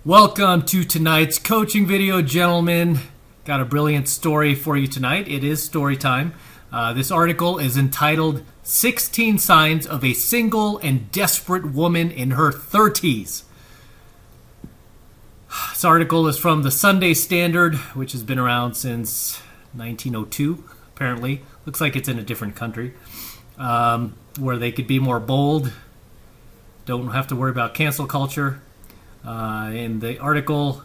Welcome to tonight's coaching video, gentlemen. Got a brilliant story for you tonight. It is story time. This article is entitled 16 Signs of a Single and Desperate Woman in Her 30s. This article is from the Sunday Standard, which has been around since 1902, apparently. Looks like it's in a different country, where they could be more bold. Don't have to worry about cancel culture. And the article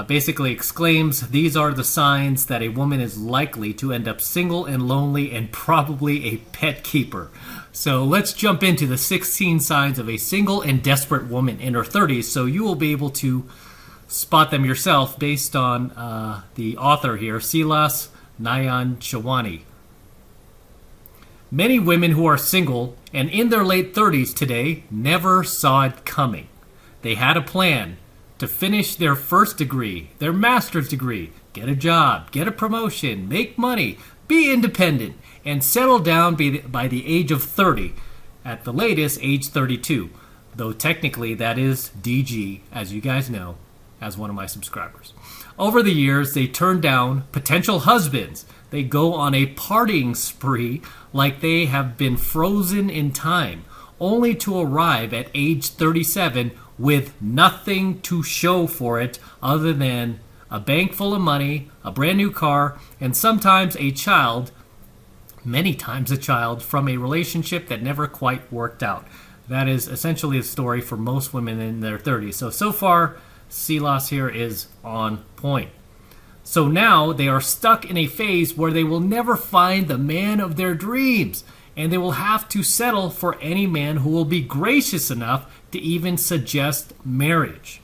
basically exclaims, these are the signs that a woman is likely to end up single and lonely and probably a pet keeper. So let's jump into the 16 signs of a single and desperate woman in her 30s, so you will be able to spot them yourself based on the author here, Silas Nyan-Chawani. Many women who are single and in their late 30s today never saw it coming. They had a plan to finish their first degree, their master's degree, get a job, get a promotion, make money, be independent, and settle down by the age of 30, at the latest age 32, though technically that is DG, as you guys know, as one of my subscribers. Over the years, they turn down potential husbands. They go on a partying spree like they have been frozen in time, only to arrive at age 37 with nothing to show for it other than a bank full of money, a brand new car, and sometimes a child, many times a child, from a relationship that never quite worked out. That is essentially the story for most women in their 30s. So far, Silas here is on point. So now they are stuck in a phase where they will never find the man of their dreams, and they will have to settle for any man who will be gracious enough to even suggest marriage.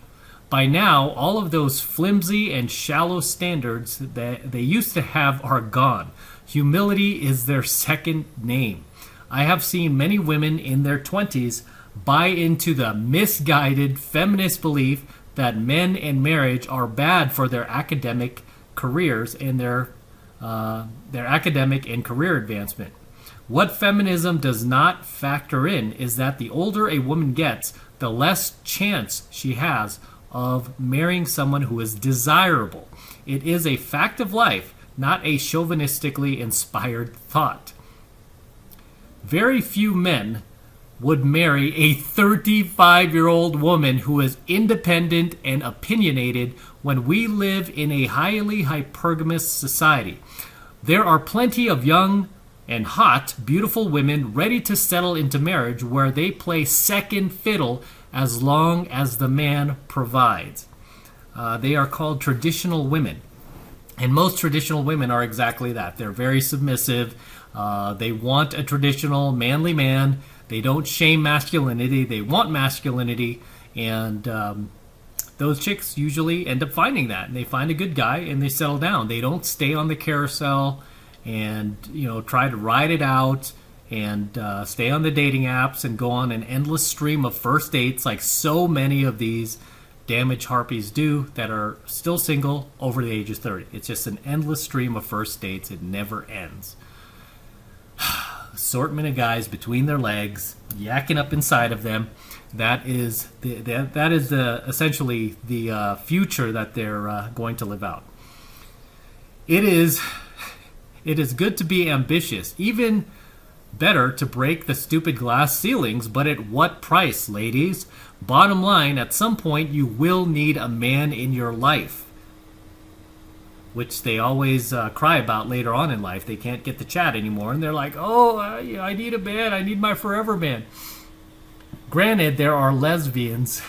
By now, all of those flimsy and shallow standards that they used to have are gone. Humility is their second name. I have seen many women in their 20s buy into the misguided feminist belief that men and marriage are bad for their academic careers and their academic and career advancement. What feminism does not factor in is that the older a woman gets, the less chance she has of marrying someone who is desirable. It is a fact of life, not a chauvinistically inspired thought. Very few men would marry a 35-year-old woman who is independent and opinionated when we live in a highly hypergamous society. There are plenty of young and hot, beautiful women ready to settle into marriage where they play second fiddle as long as the man provides. They are called traditional women. And most traditional women are exactly that. They're very submissive. They want a traditional manly man. They don't shame masculinity. They want masculinity. And those chicks usually end up finding that. And they find a good guy and they settle down. They don't stay on the carousel and try to ride it out and stay on the dating apps and go on an endless stream of first dates like so many of these damaged harpies do that are still single over the age of 30. It's just an endless stream of first dates. It never ends. Assortment of guys between their legs, yakking up inside of them. That is essentially the future that they're going to live out. It is good to be ambitious, even better to break the stupid glass ceilings, but at what price, ladies? Bottom line, at some point you will need a man in your life, which they always cry about later on in life. They can't get the chat anymore, and they're like, I need a man, I need my forever man. Granted, there are lesbians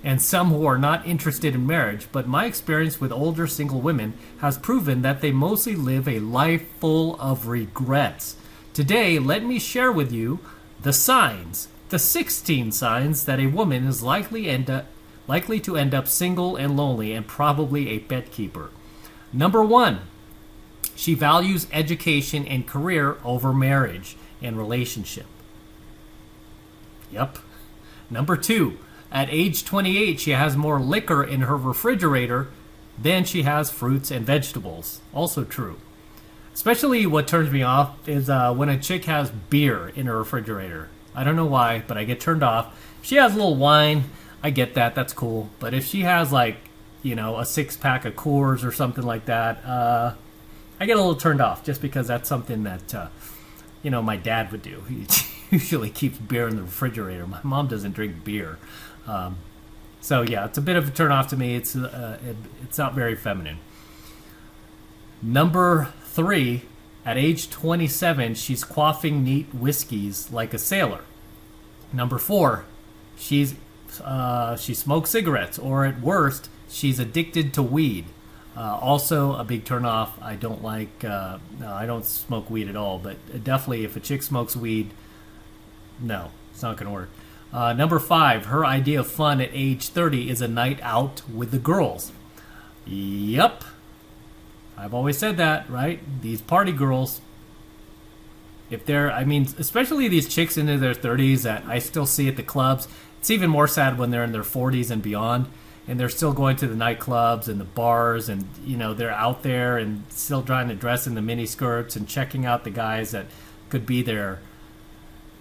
and some who are not interested in marriage, but my experience with older single women has proven that they mostly live a life full of regrets. Today, let me share with you the 16 signs that a woman is likely to end up single and lonely and probably a pet keeper. Number 1, she values education and career over marriage and relationship. Yep. Number 2, at age 28, she has more liquor in her refrigerator than she has fruits and vegetables. Also true. Especially what turns me off is when a chick has beer in her refrigerator. I don't know why, but I get turned off. She has a little wine, I get that. That's cool. But if she has like, a 6-pack of Coors or something like that, I get a little turned off just because that's something that, my dad would do. He usually keeps beer in the refrigerator. My mom doesn't drink beer. So yeah, it's a bit of a turn off to me. It's not very feminine. Number 3, at age 27, she's quaffing neat whiskeys like a sailor. Number 4, she smokes cigarettes, or at worst, she's addicted to weed. Also a big turn off. I don't like, no, I don't smoke weed at all, but definitely if a chick smokes weed, no, it's not going to work. Number 5, her idea of fun at age 30 is a night out with the girls. Yep. I've always said that, right? These party girls, if they're, especially these chicks into their 30s that I still see at the clubs. It's even more sad when they're in their 40s and beyond, and they're still going to the nightclubs and the bars, and, they're out there and still trying to dress in the mini skirts and checking out the guys that could be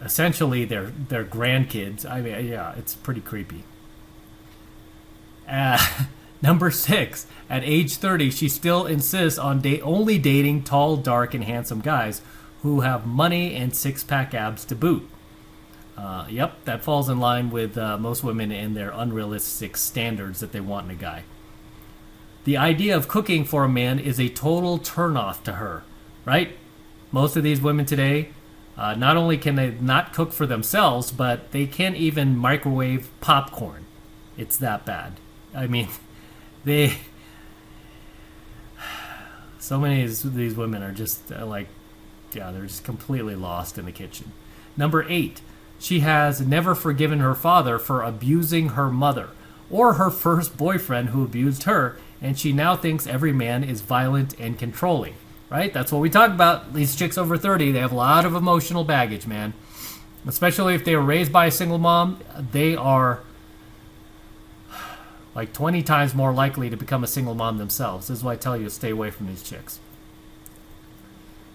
essentially their grandkids. Yeah, it's pretty creepy. Number 6, at age 30, she still insists on only dating tall, dark, and handsome guys who have money and 6-pack abs to boot. Yep, that falls in line with most women and their unrealistic standards that they want in a guy. The idea of cooking for a man is a total turnoff to her, right? Most of these women today, not only can they not cook for themselves, but they can't even microwave popcorn. It's that bad. So many of these women are just they're just completely lost in the kitchen. Number 8, she has never forgiven her father for abusing her mother or her first boyfriend who abused her, and she now thinks every man is violent and controlling. Right? That's what we talk about. These chicks over 30, they have a lot of emotional baggage, man. Especially if they were raised by a single mom, they are like 20 times more likely to become a single mom themselves. This is why I tell you to stay away from these chicks.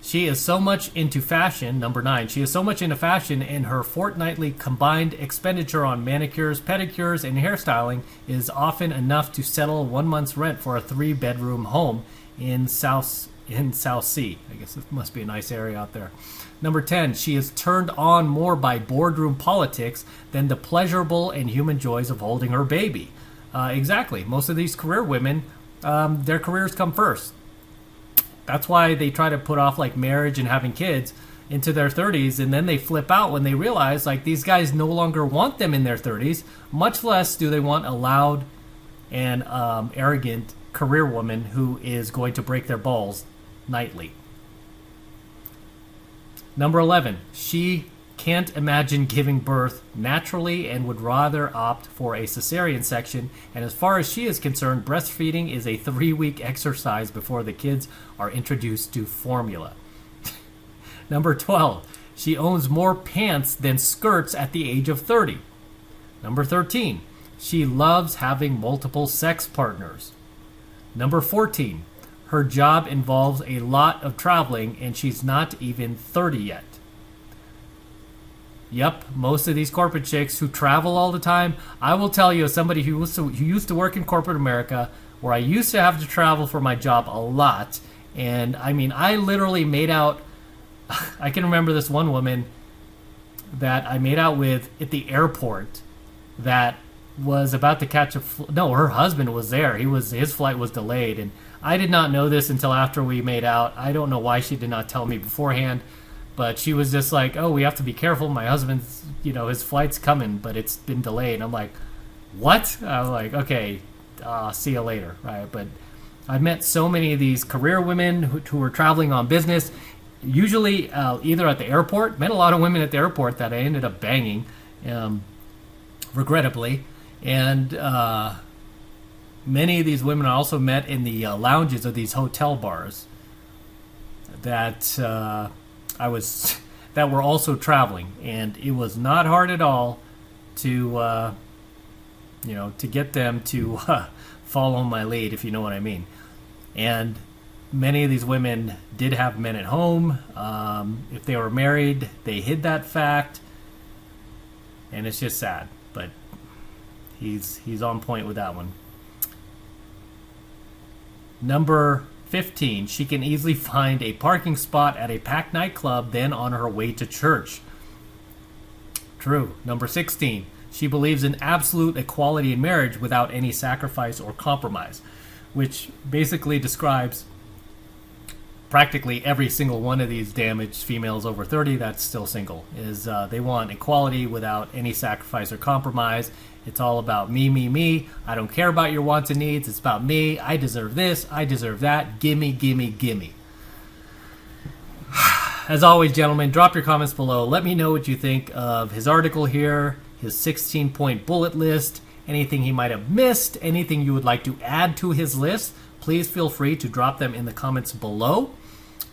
She is so much into fashion, number 9, she is so much into fashion, and her fortnightly combined expenditure on manicures, pedicures, and hairstyling is often enough to settle 1 month's rent for a 3-bedroom home in South Sea. I guess it must be a nice area out there. Number 10, she is turned on more by boardroom politics than the pleasurable and human joys of holding her baby. Exactly. Most of these career women, their careers come first. That's why they try to put off like marriage and having kids into their 30s, and then they flip out when they realize like these guys no longer want them in their 30s, much less do they want a loud and arrogant career woman who is going to break their balls nightly. Number 11, she can't imagine giving birth naturally and would rather opt for a cesarean section, and as far as she is concerned, breastfeeding is a 3-week exercise before the kids are introduced to formula. Number 12, she owns more pants than skirts at the age of 30. Number 13, she loves having multiple sex partners. Number 14, her job involves a lot of traveling and she's not even 30 yet. Yep, most of these corporate chicks who travel all the time, I will tell you, as somebody who used to work in corporate America, where I used to have to travel for my job a lot, and I literally made out, I can remember this one woman that I made out with at the airport that was about to catch her husband was there. His flight was delayed, and I did not know this until after we made out. I don't know why she did not tell me beforehand. But she was just like, oh, we have to be careful. My husband's, his flight's coming, but it's been delayed. I'm like, what? I'm like, okay, see you later, right? But I've met so many of these career women who were traveling on business, usually either at the airport. Met a lot of women at the airport that I ended up banging, regrettably. And many of these women I also met in the lounges of these hotel bars that that were also traveling, and it was not hard at all to get them to follow my lead, if you know what I mean. And many of these women did have men at home. If they were married, they hid that fact, and it's just sad. But He's on point with that one. Number 15, she can easily find a parking spot at a packed nightclub, then on her way to church. True. Number 16, she believes in absolute equality in marriage without any sacrifice or compromise, which basically describes practically every single one of these damaged females over 30 that's still single. They want equality without any sacrifice or compromise. It's all about me, me, me. I don't care about your wants and needs. It's about me. I deserve this. I deserve that. Gimme, gimme, gimme. As always, gentlemen, drop your comments below. Let me know what you think of his article here, his 16-point bullet list, anything he might have missed, anything you would like to add to his list. Please feel free to drop them in the comments below.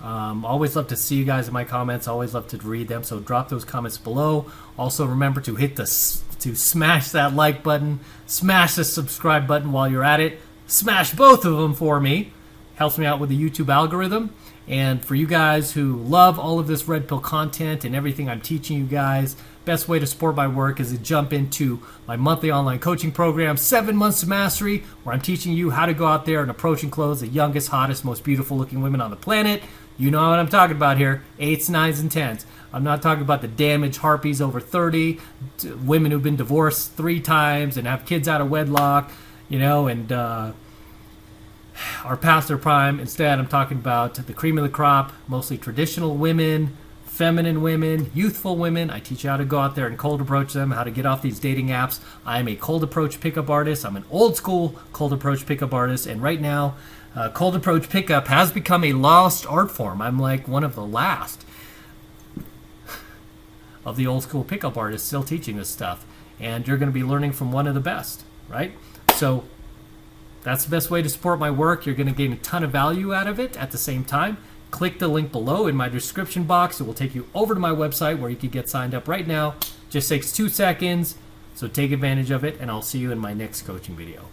Always love to see you guys in my comments. Always love to read them. So drop those comments below. Also remember to to smash that like button, smash the subscribe button while you're at it. Smash both of them for me. Helps me out with the YouTube algorithm. And for you guys who love all of this Red Pill content and everything I'm teaching you guys, best way to support my work is to jump into my monthly online coaching program, 7 Months to Mastery, where I'm teaching you how to go out there and approach and close the youngest, hottest, most beautiful looking women on the planet. You know what I'm talking about here. 8s, 9s, and 10s. I'm not talking about the damaged harpies over 30, women who've been divorced 3 times and have kids out of wedlock, and are past their prime. Instead, I'm talking about the cream of the crop, mostly traditional women, feminine women, youthful women. I teach you how to go out there and cold approach them, how to get off these dating apps. I'm a cold approach pickup artist. I'm an old school cold approach pickup artist. And right now, cold approach pickup has become a lost art form. I'm like one of the last of the old school pickup artists still teaching this stuff. And you're going to be learning from one of the best, right? So that's the best way to support my work. You're going to gain a ton of value out of it at the same time. Click the link below in my description box. It will take you over to my website where you can get signed up right now. Just takes 2 seconds. So take advantage of it, and I'll see you in my next coaching video.